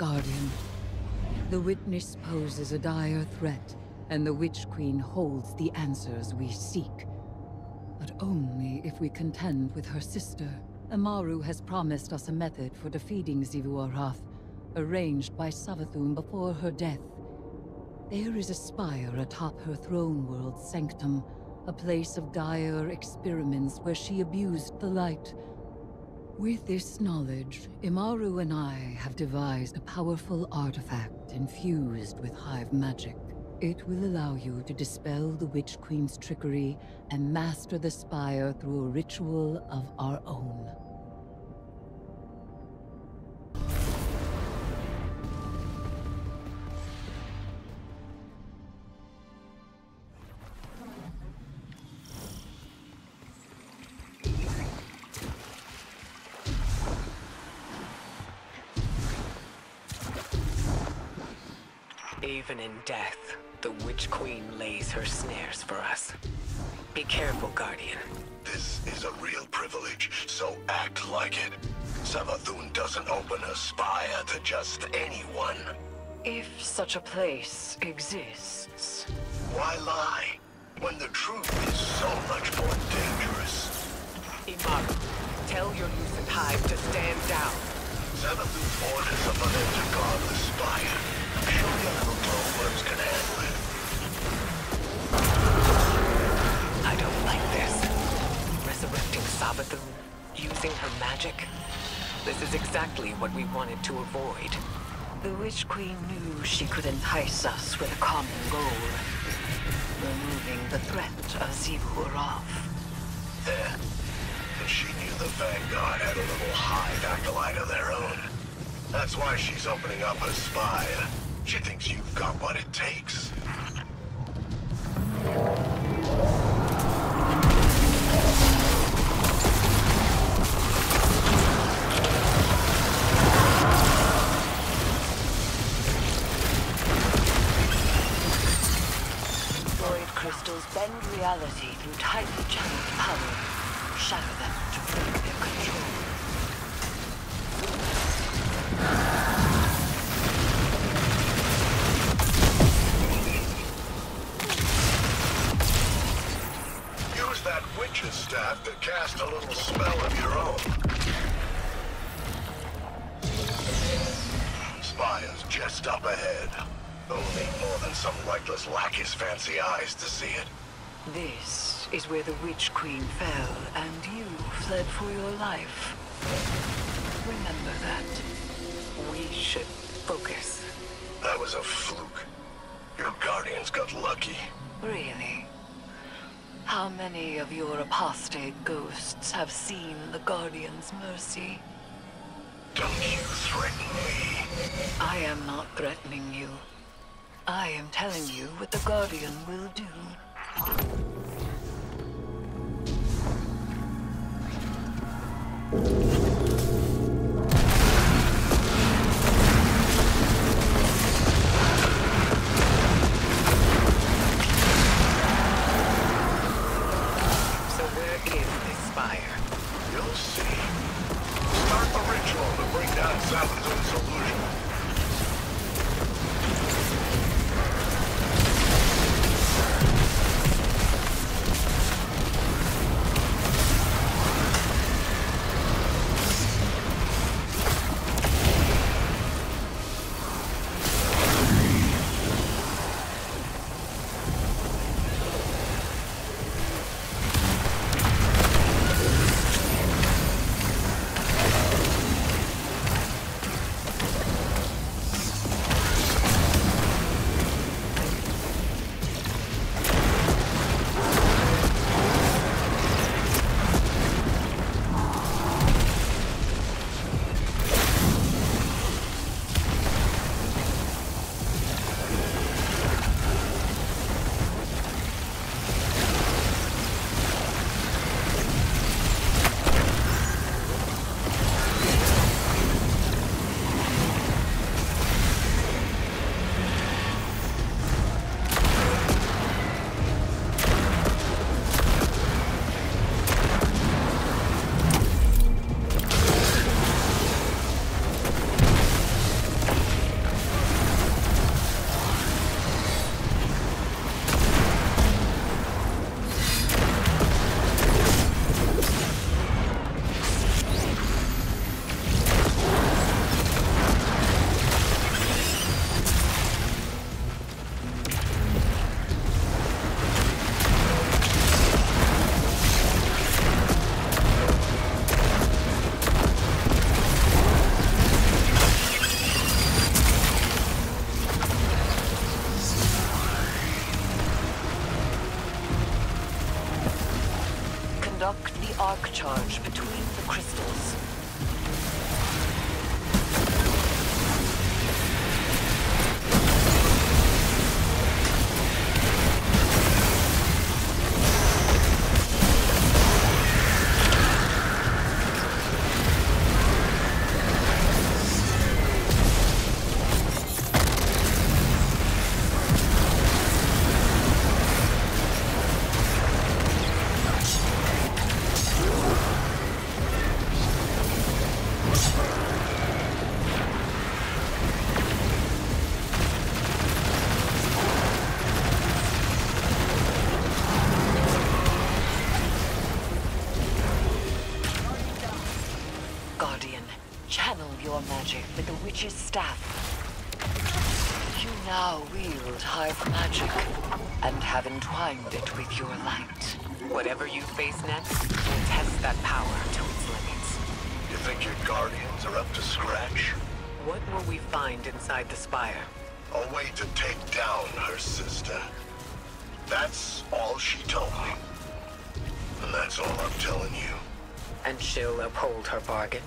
Guardian. The Witness poses a dire threat, and the Witch Queen holds the answers we seek. But only if we contend with her sister. Amaru has promised us a method for defeating Xivu Arath, arranged by Savathun before her death. There is a spire atop her throne world's sanctum, a place of dire experiments where she abused the light. With this knowledge, Imaru and I have devised a powerful artifact infused with hive magic. It will allow you to dispel the Witch Queen's trickery and master the spire through a ritual of our own. Even in death, the Witch Queen lays her snares for us. Be careful, Guardian. This is a real privilege, so act like it. Savathun doesn't open a spire to just anyone. If such a place exists. Why lie, when the truth is so much more dangerous? Imaru, tell your lucent hive to stand down. Savathun's orders are for them to guard the spire. I'm sure your little glowworms can handle it. I don't like this. Resurrecting Savathun, using her magic. This is exactly what we wanted to avoid. The Witch Queen knew she could entice us with a common goal. Removing the threat of Xivu Arath. Yeah. And she knew the Vanguard had a little hive acolyte of their own. That's why she's opening up her spire. She thinks you've got what it takes. Void crystals bend reality through tightly channeled power. Shatter them to break their control. Use that witch's staff to cast a little spell of your own. Spire's just up ahead. Don't need more than some lightless lackey's fancy eyes to see it. This is where the Witch Queen fell, and you fled for your life. Remember that. We should focus. That was a fluke. Your guardians got lucky. Really? How many of your apostate ghosts have seen the Guardian's mercy? Don't you threaten me. I am not threatening you. I am telling you what the Guardian will do. So where is this spire? You'll see. Start the ritual to bring down Savathun's illusion. Conduct the arc charge between the crystals. With the witch's staff. You now wield hive magic, and have entwined it with your light. Whatever you face next, will test that power to its limits. You think your guardians are up to scratch? What will we find inside the spire? A way to take down her sister. That's all she told me. And that's all I'm telling you. And she'll uphold her bargain?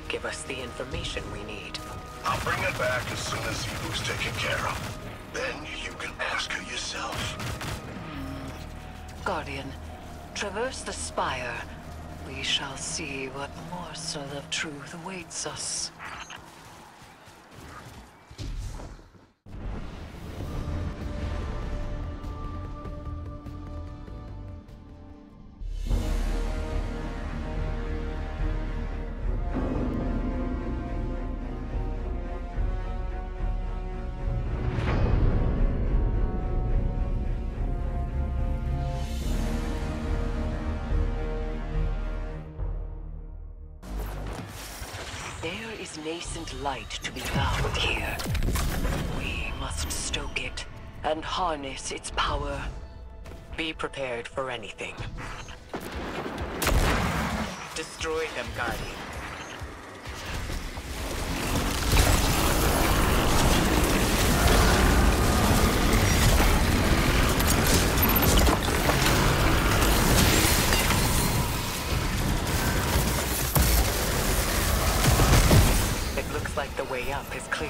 Give us the information we need. I'll bring it back as soon as Evu's taken care of. Then you can ask her yourself. Guardian, traverse the spire. We shall see what morsel of truth awaits us. There is nascent light to be found here. We must stoke it and harness its power. Be prepared for anything. Destroy them, Guardian. Like the way up is clear.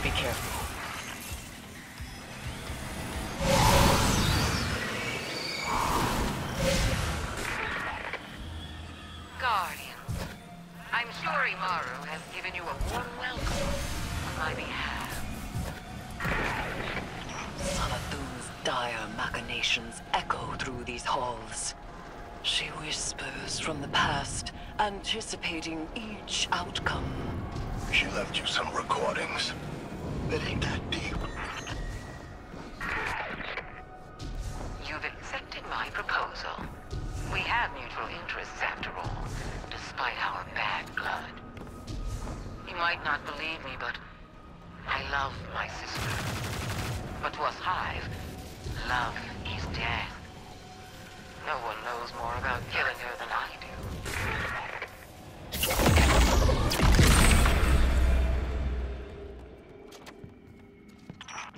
Be careful. Guardian, I'm sure Imaru has given you a warm welcome on my behalf. Savathun's dire machinations echo through these halls. She whispers from the past, anticipating each outcome. She left you some recordings. It ain't that deep. You've accepted my proposal. We have mutual interests after all, despite our bad blood. You might not believe me, but I love my sister. But to us Hive, love is death. No one knows more about killing her than I do.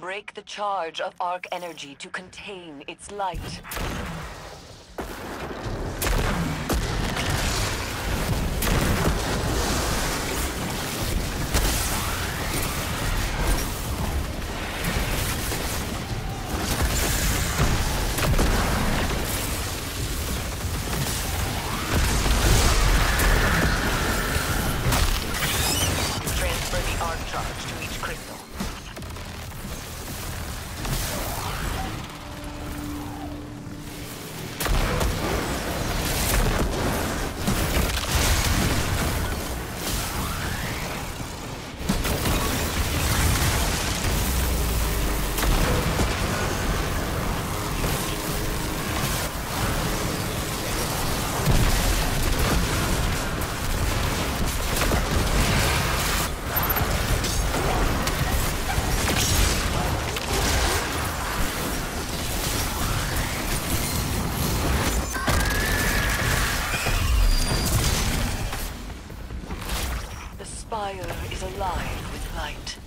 Break the charge of arc energy to contain its light. Transfer the arc charge to each crystal. Is alive with light.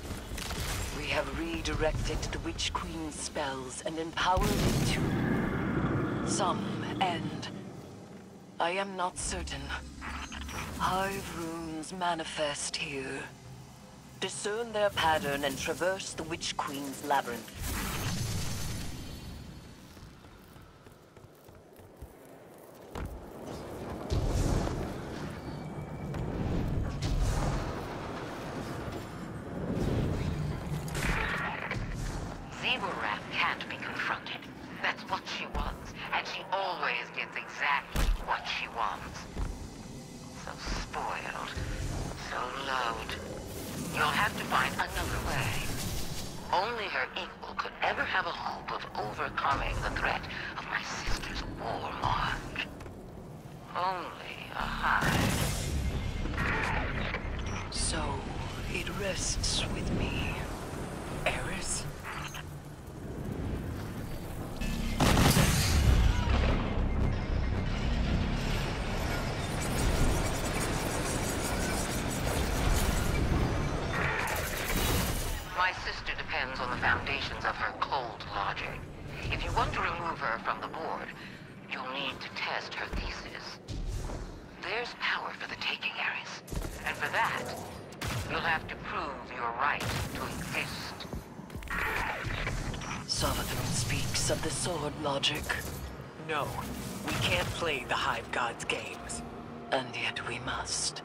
We have redirected the Witch Queen's spells and empowered it to some end. I am not certain. Hive runes manifest here. Discern their pattern and traverse the Witch Queen's labyrinth. Zeborah can't be confronted. That's what she wants, and she always gets exactly what she wants. So spoiled, so loud. You'll have to find another way. Only her equal could ever have a hope of overcoming the threat of my sister's war march. Only a hive. So, it rests with me. Eris? My sister depends on the foundations of her cold logic. If you want to remove her from the board, you'll need to test her thesis. There's power for the taking, Eris. And for that, you'll have to prove your right to exist. Savathun speaks of the sword logic. No, we can't play the Hive God's games. And yet we must.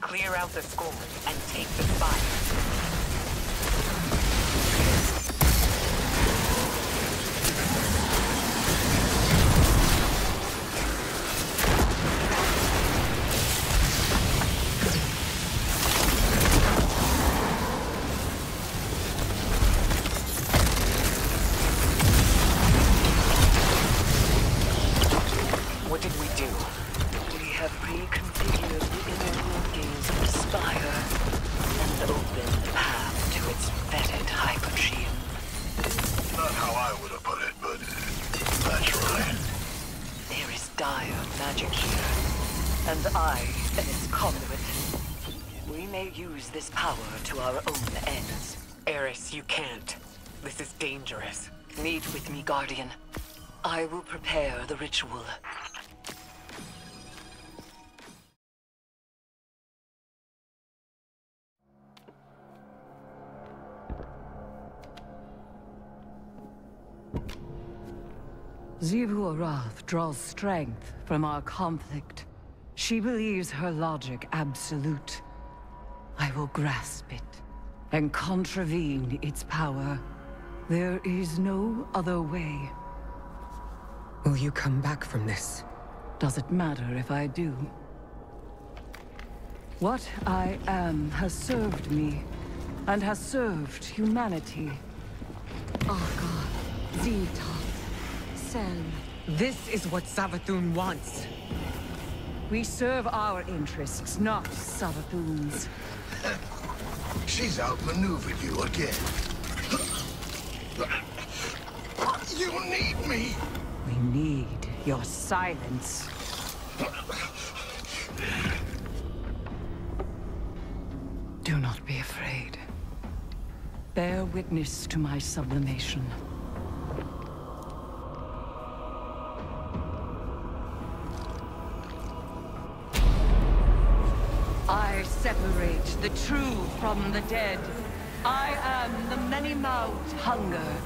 Clear out the score and take the spire. What did we do? We have reconfigured the inner workings of the spire and opened the path to its vetted hypergene. Not how I would have put it, but that's right. There is dire magic here, and I am its conduit. We may use this power to our own ends. Eris, you can't. This is dangerous. Meet with me, Guardian. I will prepare the ritual. Xivu Arath draws strength from our conflict. She believes her logic absolute. I will grasp it and contravene its power. There is no other way. Will you come back from this? Does it matter if I do? What I am has served me, and has served humanity. Aka, Zeta, Sel. This is what Savathun wants. We serve our interests, not Savathun's. She's outmaneuvered you again. You need me. We need your silence. Do not be afraid. Bear witness to my sublimation. I separate the true from the dead. I am the many-mouthed hunger.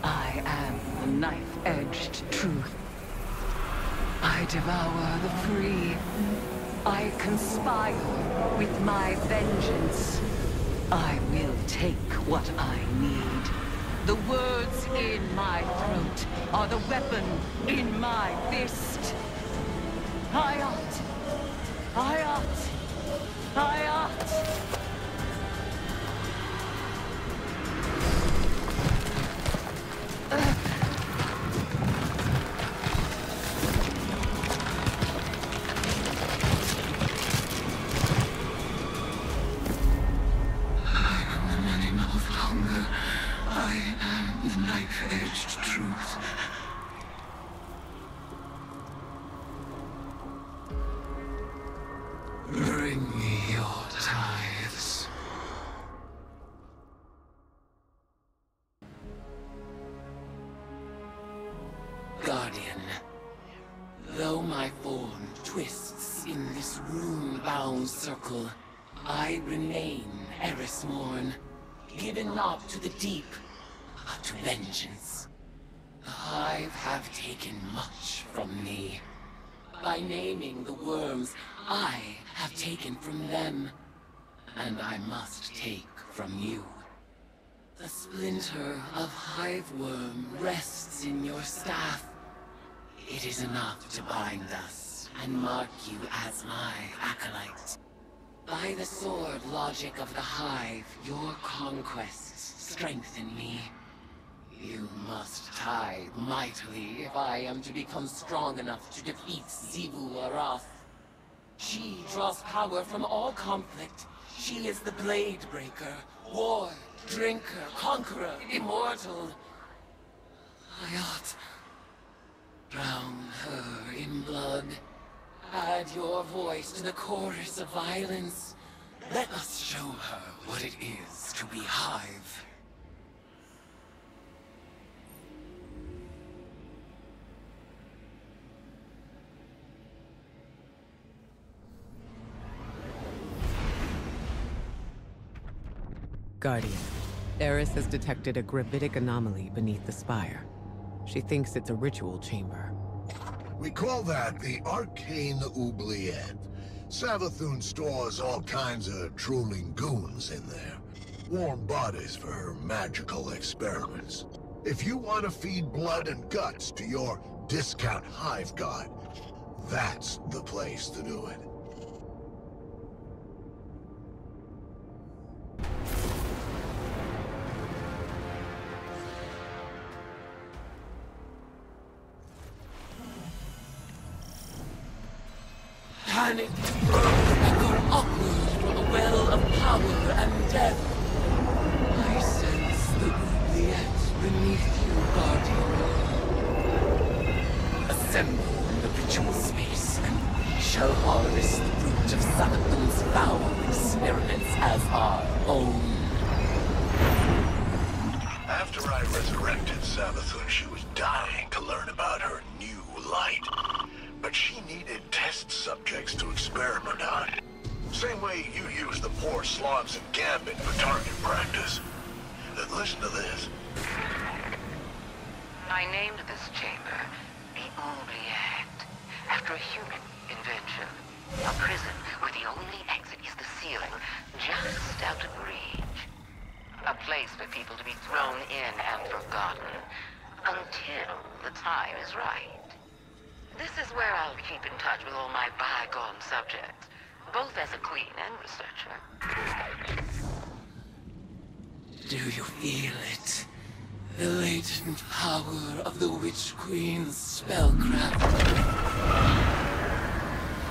I am the knife-edged truth. I devour the free. I conspire with my vengeance. I will take what I need. The words in my throat are the weapon in my fist. Hayat! Hayat! Bring me your tithes. Guardian, though my form twists in this rune-bound circle, I remain Erismorn, given not to the deep, but to vengeance. The Hive have taken much from me. By naming the worms, I have taken from them, and I must take from you. The splinter of Hive worm rests in your staff. It is enough to bind us and mark you as my acolyte. By the sword logic of the Hive, your conquests strengthen me. You must tithe mightily if I am to become strong enough to defeat Xivu Arath. She draws power from all conflict. She is the Blade Breaker, War, Drinker, Conqueror, Immortal. I ought drown her in blood. Add your voice to the chorus of violence. Let us show her what it is to be Hive. Guardian, Eris has detected a gravitic anomaly beneath the spire. She thinks it's a ritual chamber. We call that the Arcane Oubliette. Savathun stores all kinds of drooling goons in there. Warm bodies for her magical experiments. If you want to feed blood and guts to your discount Hive god, that's the place to do it. Panic echo upward from the well of power and death. I sense the oubliette beneath you, Guardian. Assemble in the ritual space, and we shall harvest the fruit of Savathun's foul experiments as our own. After I resurrected Savathun, she was dying to learn about her new light. But she needed test subjects to experiment on. Same way you use the poor slobs in Gambit for target practice. Listen to this. I named this chamber the Oubliette, after a human invention. A prison where the only exit is the ceiling, just out of reach. A place for people to be thrown in and forgotten, until the time is right. This is where I'll keep in touch with all my bygone subjects, both as a queen and researcher. Do you feel it? The latent power of the Witch Queen's spellcraft.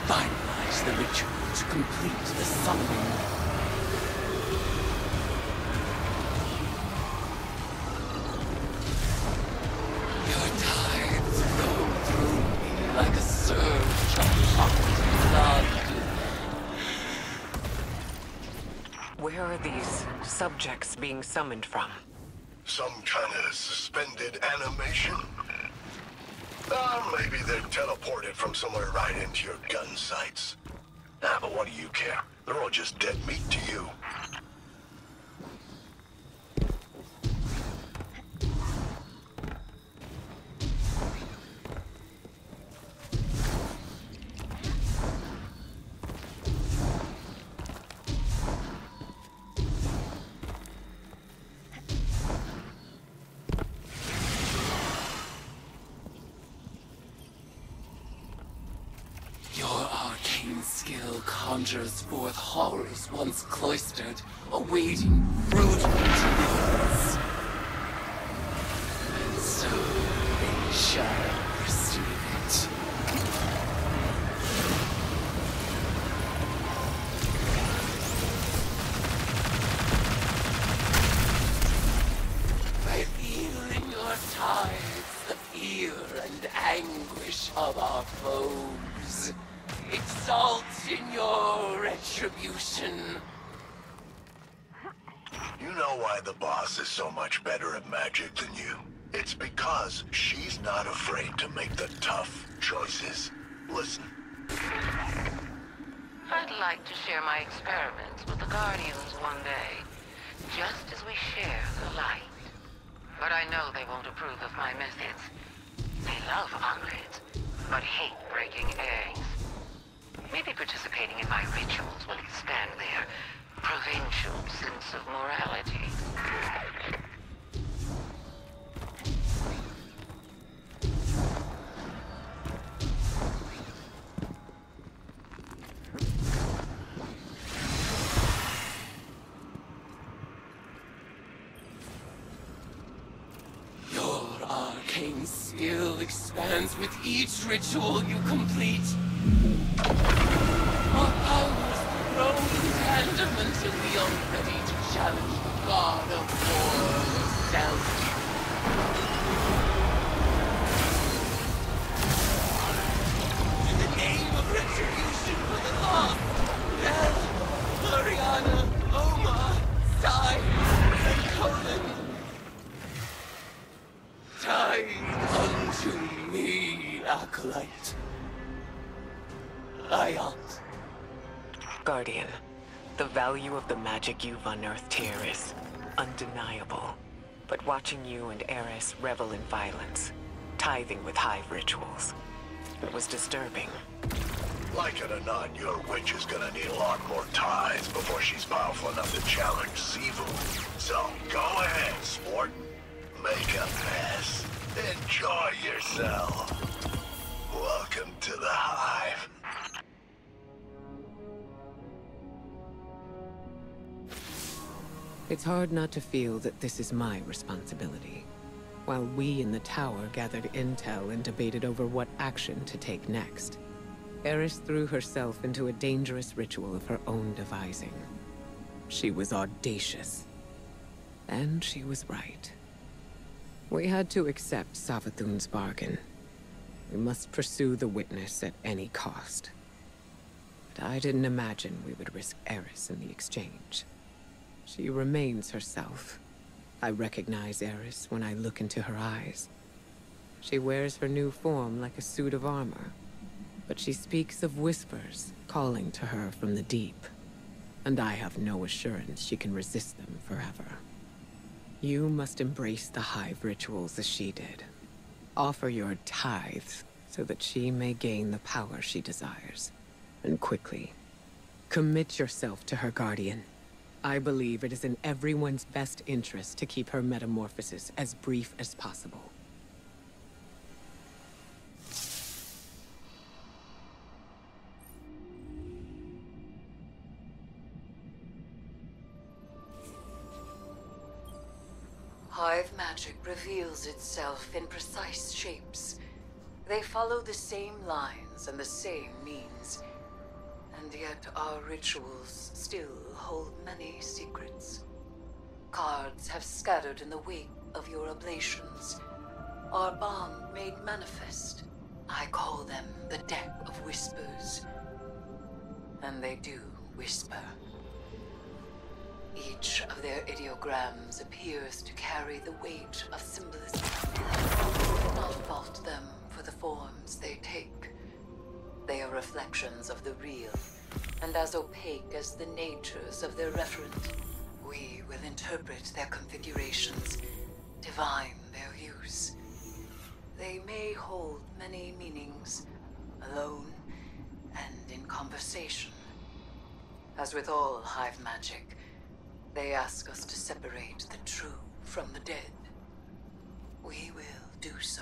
Finalize the ritual to complete the summoning. Your tides go through me like a surge of hot blood. Where are these subjects being summoned from? Some kind of suspended animation? Maybe they're teleported from somewhere right into your gun sights. But what do you care? They're all just dead meat to you. Skill conjures forth horrors once cloistered, awaiting brutal deliverance. And so they shall receive it. By feeling your tides, the fear and anguish of our foes. Exalt in your retribution. You know why the boss is so much better at magic than you? It's because she's not afraid to make the tough choices. Listen. I'd like to share my experiments with the Guardians one day, just as we share the light. But I know they won't approve of my methods. They love omelets, but hate breaking eggs. Maybe participating in my rituals will expand their provincial sense of morality. Skill expands with each ritual you complete. Our powers grow in tandem until we are ready to challenge the god of war herself. In the name of retribution for the lost, Belle, Ariana, Oma, Sai, and Colin. Tie unto me, Acolyte. Iqopl. Guardian, the value of the magic you've unearthed here is undeniable. But watching you and Eris revel in violence, tithing with hive rituals, it was disturbing. Like it or not, your witch is gonna need a lot more ties before she's powerful enough to challenge Sivu. So, go ahead, sport. Make a mess. Enjoy yourself. Welcome to the Hive. It's hard not to feel that this is my responsibility. While we in the tower gathered intel and debated over what action to take next, Eris threw herself into a dangerous ritual of her own devising. She was audacious. And she was right. We had to accept Savathun's bargain. We must pursue the witness at any cost. But I didn't imagine we would risk Eris in the exchange. She remains herself. I recognize Eris when I look into her eyes. She wears her new form like a suit of armor, but she speaks of whispers calling to her from the deep, and I have no assurance she can resist them forever. You must embrace the Hive rituals as she did. Offer your tithes so that she may gain the power she desires. And quickly. Commit yourself to her guardian. I believe it is in everyone's best interest to keep her metamorphosis as brief as possible. Hive magic reveals itself in precise shapes. They follow the same lines and the same means. And yet our rituals still hold many secrets. Cards have scattered in the wake of your oblations. Our bond made manifest. I call them the Deck of Whispers. And they do whisper. Each of their ideograms appears to carry the weight of symbolism. Do not fault them for the forms they take. They are reflections of the real, and as opaque as the natures of their referent. We will interpret their configurations, divine their use. They may hold many meanings, alone and in conversation. As with all Hive magic, they ask us to separate the true from the dead. We will do so.